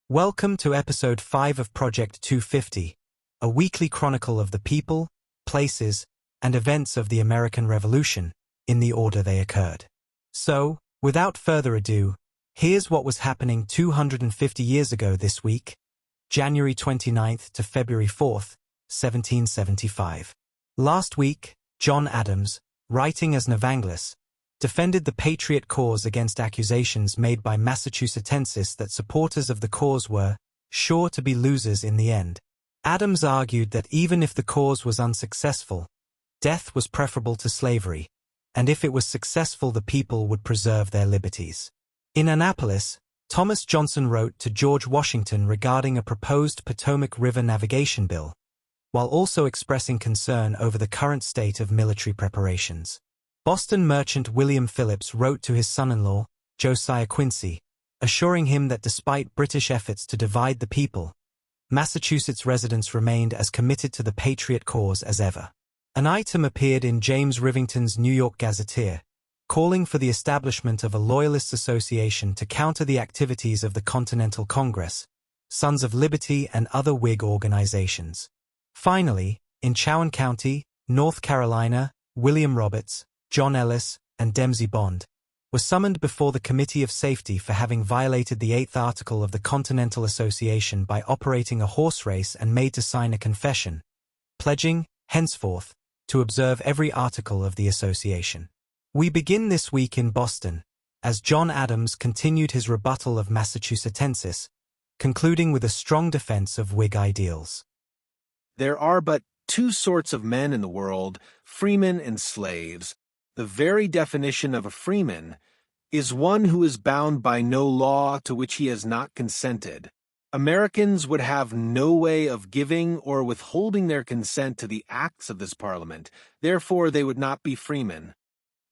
Welcome to Episode 5 of Project 250, a weekly chronicle of the people, places, and events of the American Revolution, in the order they occurred. So, without further ado, here's what was happening 250 years ago this week, January 29th to February 4th, 1775. Last week, John Adams, writing as Navanglis, defended the Patriot cause against accusations made by Massachusetts that supporters of the cause were sure to be losers in the end. Adams argued that even if the cause was unsuccessful, death was preferable to slavery, and if it was successful the people would preserve their liberties. In Annapolis, Thomas Johnson wrote to George Washington regarding a proposed Potomac River navigation bill, while also expressing concern over the current state of military preparations. Boston merchant William Phillips wrote to his son-in-law, Josiah Quincy, assuring him that despite British efforts to divide the people, Massachusetts residents remained as committed to the Patriot cause as ever. An item appeared in James Rivington's New York Gazetteer, calling for the establishment of a Loyalists Association to counter the activities of the Continental Congress, Sons of Liberty and other Whig organizations. Finally, in Chowan County, North Carolina, William Roberts, John Ellis, and Dempsey Bond were summoned before the Committee of Safety for having violated the 8th Article of the Continental Association by operating a horse race and made to sign a confession, pledging, henceforth, to observe every article of the association. We begin this week in Boston, as John Adams continued his rebuttal of Massachusetts, concluding with a strong defense of Whig ideals. There are but two sorts of men in the world, freemen and slaves. The very definition of a freeman is one who is bound by no law to which he has not consented. Americans would have no way of giving or withholding their consent to the acts of this Parliament, therefore they would not be freemen.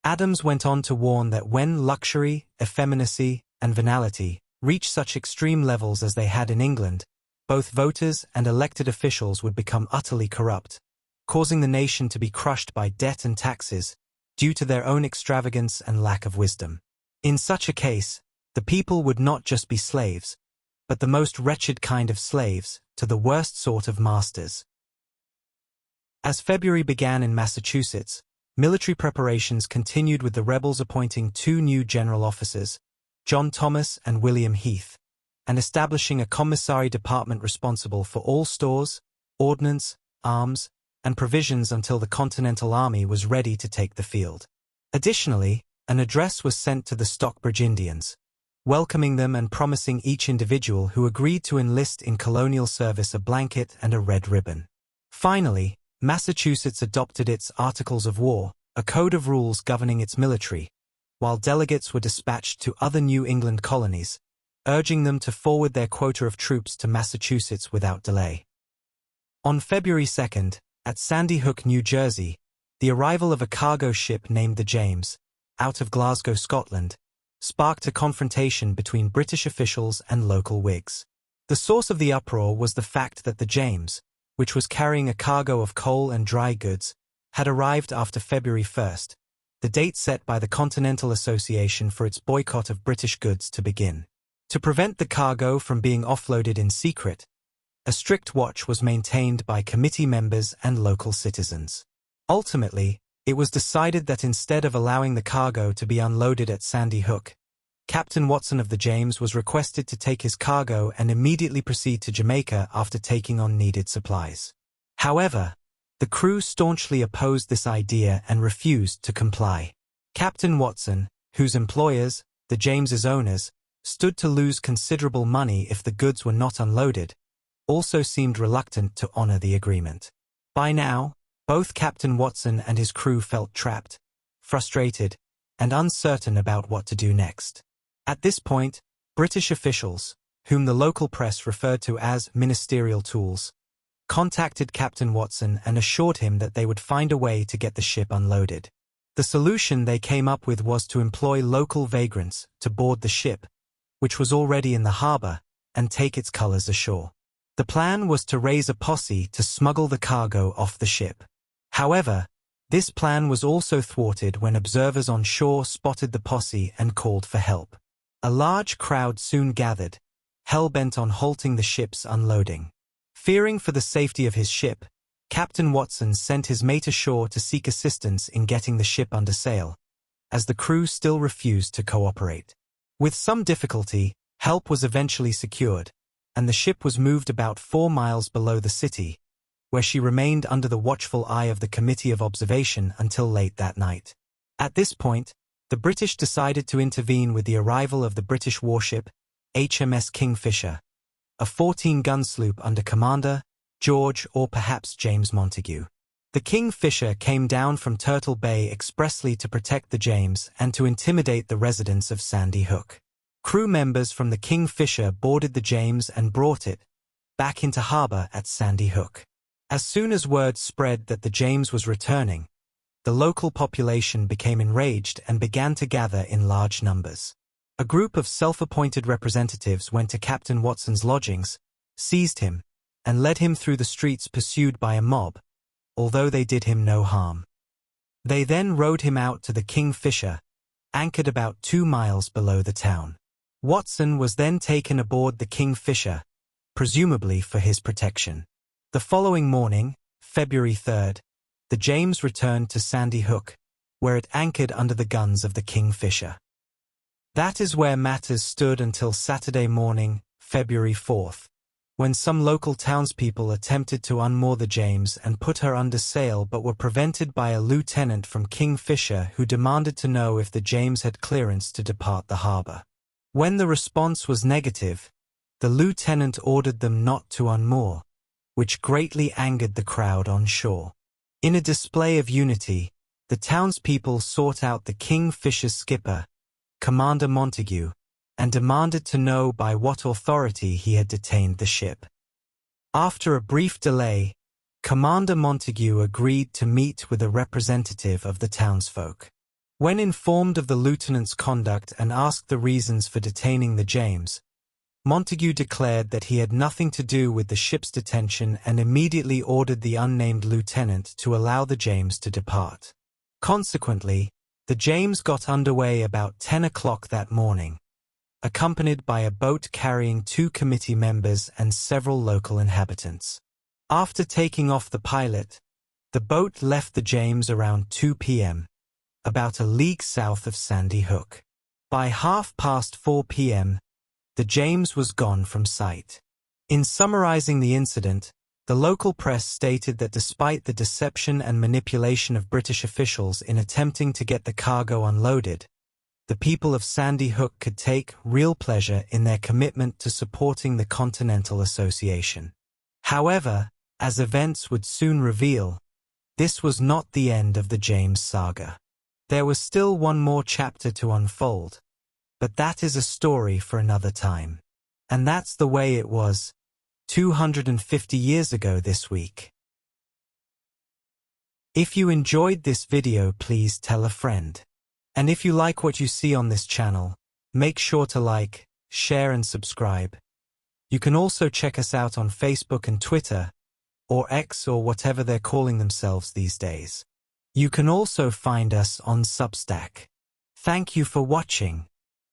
Adams went on to warn that when luxury, effeminacy, and venality reach such extreme levels as they had in England, both voters and elected officials would become utterly corrupt, causing the nation to be crushed by debt and taxes due to their own extravagance and lack of wisdom. In such a case, the people would not just be slaves, but the most wretched kind of slaves, to the worst sort of masters. As February began in Massachusetts, military preparations continued with the rebels appointing two new general officers, John Thomas and William Heath, and establishing a commissary department responsible for all stores, ordnance, arms, and provisions until the Continental Army was ready to take the field. Additionally, an address was sent to the Stockbridge Indians, welcoming them and promising each individual who agreed to enlist in colonial service a blanket and a red ribbon. Finally, Massachusetts adopted its Articles of War, a code of rules governing its military, while delegates were dispatched to other New England colonies, urging them to forward their quota of troops to Massachusetts without delay. On February 2nd, at Sandy Hook, New Jersey, the arrival of a cargo ship named the James, out of Glasgow, Scotland, sparked a confrontation between British officials and local Whigs. The source of the uproar was the fact that the James, which was carrying a cargo of coal and dry goods, had arrived after February 1st, the date set by the Continental Association for its boycott of British goods to begin. To prevent the cargo from being offloaded in secret, a strict watch was maintained by committee members and local citizens. Ultimately, it was decided that instead of allowing the cargo to be unloaded at Sandy Hook, Captain Watson of the James was requested to take his cargo and immediately proceed to Jamaica after taking on needed supplies. However, the crew staunchly opposed this idea and refused to comply. Captain Watson, whose employers, the James's owners, stood to lose considerable money if the goods were not unloaded, also seemed reluctant to honor the agreement. By now, both Captain Watson and his crew felt trapped, frustrated, and uncertain about what to do next. At this point, British officials, whom the local press referred to as ministerial tools, contacted Captain Watson and assured him that they would find a way to get the ship unloaded. The solution they came up with was to employ local vagrants to board the ship, which was already in the harbor, and take its colors ashore. The plan was to raise a posse to smuggle the cargo off the ship. However, this plan was also thwarted when observers on shore spotted the posse and called for help. A large crowd soon gathered, hell-bent on halting the ship's unloading. Fearing for the safety of his ship, Captain Watson sent his mate ashore to seek assistance in getting the ship under sail, as the crew still refused to cooperate. With some difficulty, help was eventually secured, and the ship was moved about 4 miles below the city, where she remained under the watchful eye of the Committee of Observation until late that night. At this point, the British decided to intervene with the arrival of the British warship HMS Kingfisher, a 14-gun sloop under Commander George or perhaps James Montague. The Kingfisher came down from Turtle Bay expressly to protect the James and to intimidate the residents of Sandy Hook. Crew members from the Kingfisher boarded the James and brought it back into harbor at Sandy Hook. As soon as word spread that the James was returning, the local population became enraged and began to gather in large numbers. A group of self-appointed representatives went to Captain Watson's lodgings, seized him, and led him through the streets pursued by a mob, although they did him no harm. They then rowed him out to the Kingfisher, anchored about 2 miles below the town. Watson was then taken aboard the Kingfisher, presumably for his protection. The following morning, February 3rd, the James returned to Sandy Hook, where it anchored under the guns of the Kingfisher. That is where matters stood until Saturday morning, February 4th, when some local townspeople attempted to unmoor the James and put her under sail but were prevented by a lieutenant from Kingfisher who demanded to know if the James had clearance to depart the harbor. When the response was negative, the lieutenant ordered them not to unmoor, which greatly angered the crowd on shore. In a display of unity, the townspeople sought out the Kingfisher's skipper, Commander Montague, and demanded to know by what authority he had detained the ship. After a brief delay, Commander Montague agreed to meet with a representative of the townsfolk. When informed of the lieutenant's conduct and asked the reasons for detaining the James, Montague declared that he had nothing to do with the ship's detention and immediately ordered the unnamed lieutenant to allow the James to depart. Consequently, the James got underway about 10 o'clock that morning, accompanied by a boat carrying 2 committee members and several local inhabitants. After taking off the pilot, the boat left the James around 2 p.m., about a league south of Sandy Hook. By 4:30 p.m., the James was gone from sight. In summarizing the incident, the local press stated that despite the deception and manipulation of British officials in attempting to get the cargo unloaded, the people of Sandy Hook could take real pleasure in their commitment to supporting the Continental Association. However, as events would soon reveal, this was not the end of the James saga. There was still one more chapter to unfold, but that is a story for another time. And that's the way it was 250 years ago this week. If you enjoyed this video, please tell a friend. And if you like what you see on this channel, make sure to like, share and subscribe. You can also check us out on Facebook and Twitter, or X or whatever they're calling themselves these days. You can also find us on Substack. Thank you for watching.